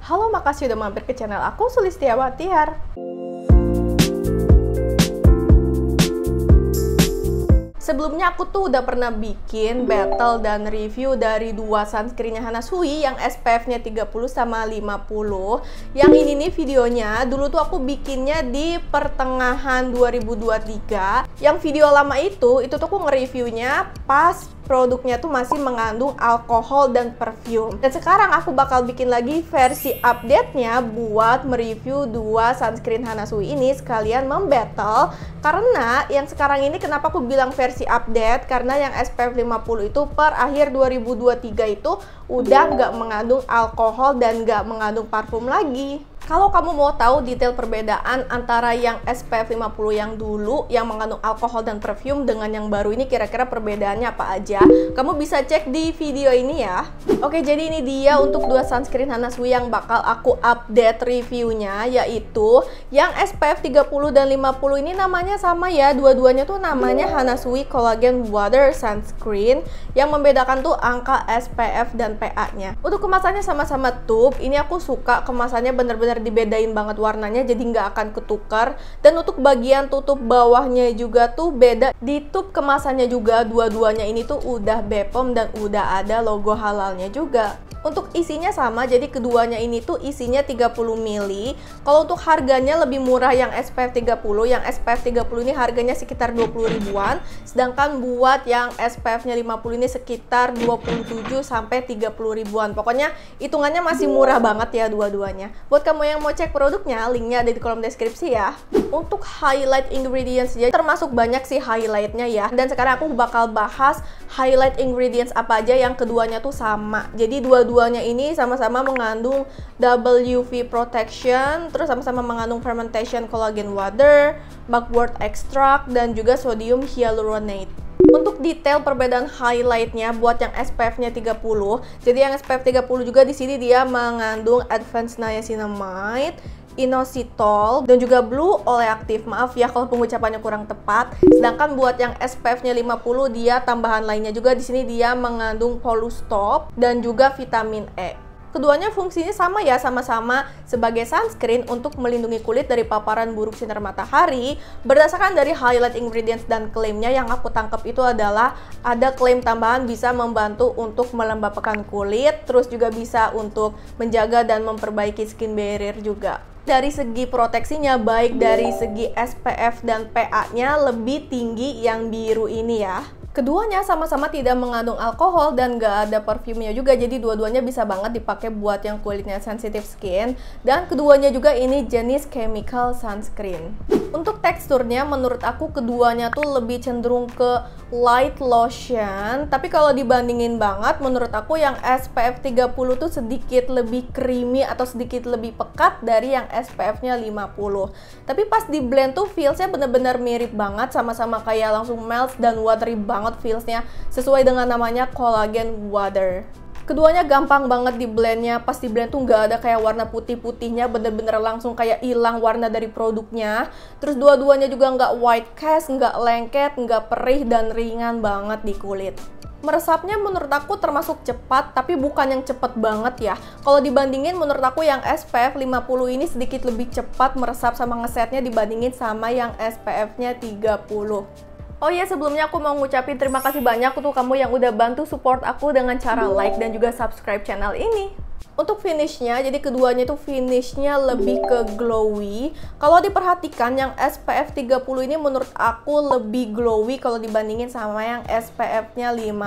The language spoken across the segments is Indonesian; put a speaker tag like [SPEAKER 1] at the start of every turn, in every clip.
[SPEAKER 1] Halo, makasih udah mampir ke channel aku, Sulistiawati Har. Sebelumnya aku tuh udah pernah bikin battle dan review dari dua sunscreennya Hanasui yang SPF-nya 30 sama 50. Yang ini nih videonya, dulu tuh aku bikinnya di pertengahan 2023. Yang video lama itu tuh aku nge-reviewnya pas produknya tuh masih mengandung alkohol dan perfume. Dan sekarang aku bakal bikin lagi versi update-nya buat mereview dua sunscreen Hanasui ini sekalian membattle. Karena yang sekarang ini kenapa aku bilang versi update, karena yang SPF 50 itu per akhir 2023 itu udah nggak mengandung alkohol dan nggak mengandung parfum lagi. Kalau kamu mau tahu detail perbedaan antara yang SPF 50 yang dulu yang mengandung alkohol dan perfume dengan yang baru ini kira-kira perbedaannya apa aja, kamu bisa cek di video ini ya. Oke, jadi ini dia untuk dua sunscreen Hanasui yang bakal aku update reviewnya, yaitu yang SPF 30 dan 50 ini namanya sama ya, dua-duanya tuh namanya Hanasui Collagen Water Sunscreen. Yang membedakan tuh angka SPF dan PA-nya. Untuk kemasannya sama-sama tube, ini aku suka kemasannya bener-bener dibedain banget warnanya, jadi nggak akan ketukar. Dan untuk bagian tutup bawahnya juga tuh beda. Di tube kemasannya juga dua-duanya ini tuh udah BPOM dan udah ada logo halalnya juga. Untuk isinya sama, jadi keduanya ini tuh isinya 30 ml. Kalau untuk harganya lebih murah yang SPF 30, yang SPF 30 ini harganya sekitar 20 ribuan, sedangkan buat yang SPF-nya 50 ini sekitar 27 sampai 30 ribuan. Pokoknya hitungannya masih murah banget ya dua-duanya. Buat kamu yang mau cek produknya, linknya ada di kolom deskripsi ya. Untuk highlight ingredients, jadi termasuk banyak sih highlightnya ya. Dan sekarang aku bakal bahas highlight ingredients apa aja yang keduanya tuh sama. Jadi dua-duanya ini sama-sama mengandung double UV protection, terus sama-sama mengandung fermentation collagen water, mugwort extract, dan juga sodium hyaluronate. Untuk detail perbedaan highlightnya buat yang SPF-nya 30, jadi yang SPF 30 juga di sini dia mengandung advanced niacinamide, inositol, dan juga blue oleactive. Maaf ya kalau pengucapannya kurang tepat. Sedangkan buat yang SPF-nya 50 dia tambahan lainnya juga di sini dia mengandung polustop dan juga vitamin E. Keduanya fungsinya sama ya, sama-sama sebagai sunscreen untuk melindungi kulit dari paparan buruk sinar matahari. Berdasarkan dari highlight ingredients dan klaimnya yang aku tangkap itu adalah ada klaim tambahan bisa membantu untuk melembabkan kulit, terus juga bisa untuk menjaga dan memperbaiki skin barrier juga. Dari segi proteksinya, baik dari segi SPF dan PA-nya lebih tinggi yang biru ini ya. Keduanya sama-sama tidak mengandung alkohol dan gak ada parfumnya juga, jadi dua-duanya bisa banget dipakai buat yang kulitnya sensitive skin. Dan keduanya juga ini jenis chemical sunscreen. Untuk teksturnya menurut aku keduanya tuh lebih cenderung ke light lotion, tapi kalau dibandingin banget menurut aku yang SPF 30 tuh sedikit lebih creamy atau sedikit lebih pekat dari yang SPF-nya 50. Tapi pas di blend tuh feelsnya bener-bener mirip banget, sama-sama kayak langsung melt dan watery banget feelsnya, sesuai dengan namanya collagen water. Keduanya gampang banget di blendnya, pas di blend tuh nggak ada kayak warna putih-putihnya, bener-bener langsung kayak hilang warna dari produknya. Terus dua-duanya juga nggak white cast, nggak lengket, nggak perih, dan ringan banget di kulit. Meresapnya menurut aku termasuk cepat, tapi bukan yang cepet banget ya. Kalau dibandingin menurut aku yang SPF 50 ini sedikit lebih cepat meresap sama ngesetnya dibandingin sama yang SPF-nya 30. Oh iya, sebelumnya aku mau ngucapin terima kasih banyak untuk kamu yang udah bantu support aku dengan cara like dan juga subscribe channel ini. Untuk finishnya, jadi keduanya itu finishnya lebih ke glowy. Kalau diperhatikan yang SPF 30 ini menurut aku lebih glowy kalau dibandingin sama yang SPF-nya 50.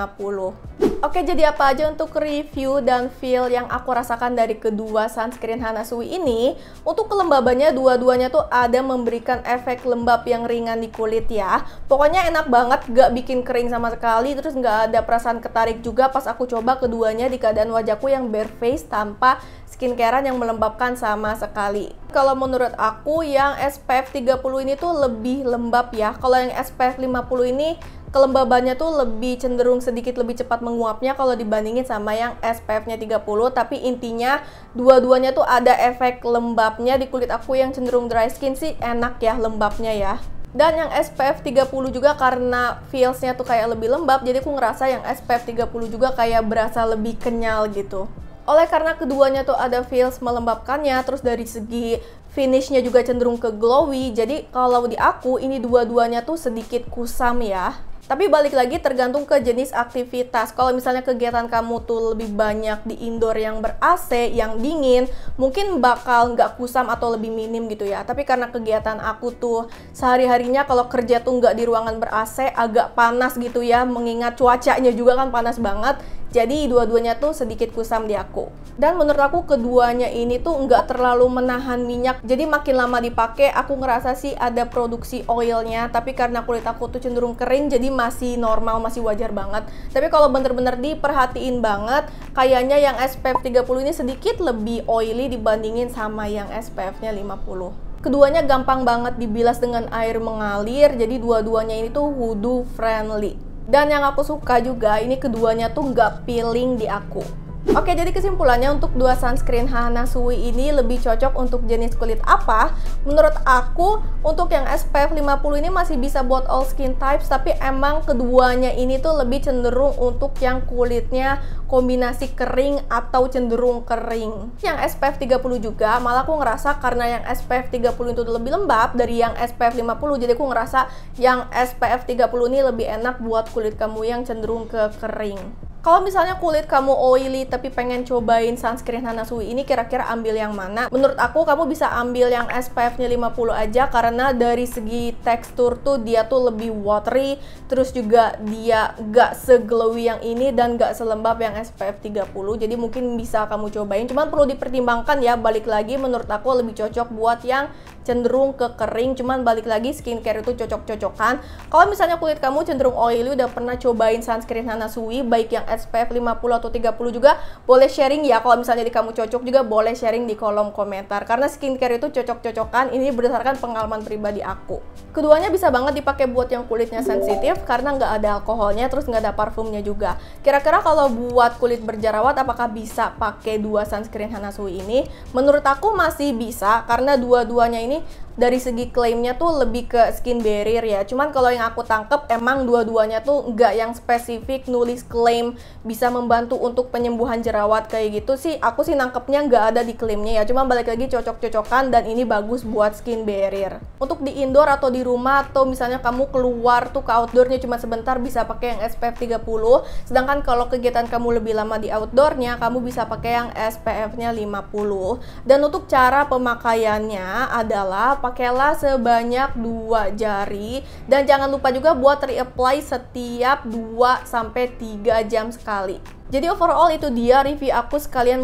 [SPEAKER 1] Oke, jadi apa aja untuk review dan feel yang aku rasakan dari kedua sunscreen Hanasui ini? Untuk kelembabannya, dua-duanya tuh ada memberikan efek lembab yang ringan di kulit ya. Pokoknya enak banget, gak bikin kering sama sekali, terus gak ada perasaan ketarik juga pas aku coba keduanya di keadaan wajahku yang bare face tanpa skincarean yang melembabkan sama sekali. Kalau menurut aku yang SPF 30 ini tuh lebih lembab ya. Kalau yang SPF 50 ini kelembabannya tuh lebih cenderung sedikit lebih cepat menguapnya kalau dibandingin sama yang SPF-nya 30, tapi intinya dua-duanya tuh ada efek lembabnya di kulit aku yang cenderung dry skin sih enak ya lembabnya ya. Dan yang SPF 30 juga karena feelsnya tuh kayak lebih lembab, jadi aku ngerasa yang SPF 30 juga kayak berasa lebih kenyal gitu. Oleh karena keduanya tuh ada feels melembabkannya, terus dari segi finishnya juga cenderung ke glowy. Jadi kalau di aku ini dua-duanya tuh sedikit kusam ya. Tapi balik lagi tergantung ke jenis aktivitas. Kalau misalnya kegiatan kamu tuh lebih banyak di indoor yang ber-AC, yang dingin, mungkin bakal nggak kusam atau lebih minim gitu ya. Tapi karena kegiatan aku tuh sehari-harinya kalau kerja tuh nggak di ruangan ber-AC, agak panas gitu ya, mengingat cuacanya juga kan panas banget. Jadi dua-duanya tuh sedikit kusam di aku. Dan menurut aku keduanya ini tuh nggak terlalu menahan minyak. Jadi makin lama dipakai, aku ngerasa sih ada produksi oilnya. Tapi karena kulit aku tuh cenderung kering, jadi masih normal, masih wajar banget. Tapi kalau bener-bener diperhatiin banget, kayaknya yang SPF 30 ini sedikit lebih oily dibandingin sama yang SPF-nya 50. Keduanya gampang banget dibilas dengan air mengalir, jadi dua-duanya ini tuh wudhu friendly. Dan yang aku suka juga, ini keduanya tuh nggak peeling di aku. Oke, jadi kesimpulannya untuk dua sunscreen Hana Sui ini lebih cocok untuk jenis kulit apa? Menurut aku, untuk yang SPF 50 ini masih bisa buat all skin types, tapi emang keduanya ini tuh lebih cenderung untuk yang kulitnya kombinasi kering atau cenderung kering. Yang SPF 30 juga, malah aku ngerasa karena yang SPF 30 itu lebih lembab dari yang SPF 50, jadi aku ngerasa yang SPF 30 ini lebih enak buat kulit kamu yang cenderung ke kering. Kalau misalnya kulit kamu oily tapi pengen cobain sunscreen Hana Sui ini, kira-kira ambil yang mana? Menurut aku kamu bisa ambil yang SPF-nya 50 aja, karena dari segi tekstur tuh dia tuh lebih watery, terus juga dia gak se-glowy yang ini dan gak selembab yang SPF 30. Jadi mungkin bisa kamu cobain, cuman perlu dipertimbangkan ya. Balik lagi, menurut aku lebih cocok buat yang cenderung ke kering, cuman balik lagi skincare itu cocok-cocokan. Kalau misalnya kulit kamu cenderung oily, udah pernah cobain sunscreen Hana Sui, baik yang SPF 50 atau 30 juga, boleh sharing ya. Kalau misalnya di kamu cocok juga, boleh sharing di kolom komentar. Karena skincare itu cocok-cocokan, ini berdasarkan pengalaman pribadi aku. Keduanya bisa banget dipakai buat yang kulitnya sensitif, karena nggak ada alkoholnya, terus nggak ada parfumnya juga. Kira-kira kalau buat kulit berjerawat, apakah bisa pakai dua sunscreen Hana Sui ini? Menurut aku masih bisa, karena dua-duanya ini dari segi klaimnya tuh lebih ke skin barrier ya. Cuman kalau yang aku tangkep, emang dua-duanya tuh nggak yang spesifik nulis klaim bisa membantu untuk penyembuhan jerawat kayak gitu sih. Aku sih nangkepnya nggak ada di klaimnya ya. Cuman balik lagi cocok-cocokan, dan ini bagus buat skin barrier. Untuk di indoor atau di rumah, atau misalnya kamu keluar tuh ke outdoornya cuma sebentar, bisa pakai yang SPF 30. Sedangkan kalau kegiatan kamu lebih lama di outdoornya, kamu bisa pakai yang SPF-nya 50. Dan untuk cara pemakaiannya adalah pakailah sebanyak 2 jari, dan jangan lupa juga buat reapply setiap 2-3 jam sekali. Jadi overall itu dia review aku sekalian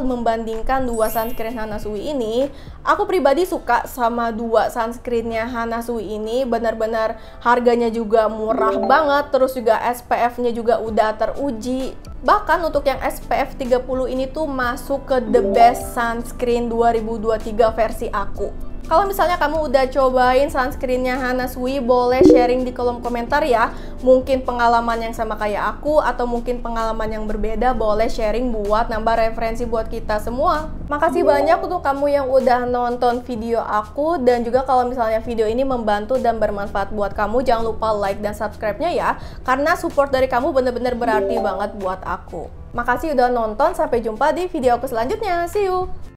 [SPEAKER 1] membandingkan dua sunscreen Hana Sui ini. Aku pribadi suka sama dua sunscreennya Hana Sui ini, benar-benar harganya juga murah banget, terus juga SPF-nya juga udah teruji. Bahkan untuk yang SPF 30 ini tuh masuk ke the best sunscreen 2023 versi aku. Kalau misalnya kamu udah cobain sunscreennya Hana Sui, boleh sharing di kolom komentar ya. Mungkin pengalaman yang sama kayak aku, atau mungkin pengalaman yang berbeda, boleh sharing buat nambah referensi buat kita semua. Makasih banyak untuk kamu yang udah nonton video aku, dan juga kalau misalnya video ini membantu dan bermanfaat buat kamu, jangan lupa like dan subscribe-nya ya. Karena support dari kamu bener-bener berarti banget buat aku. Makasih udah nonton, sampai jumpa di video aku selanjutnya. See you!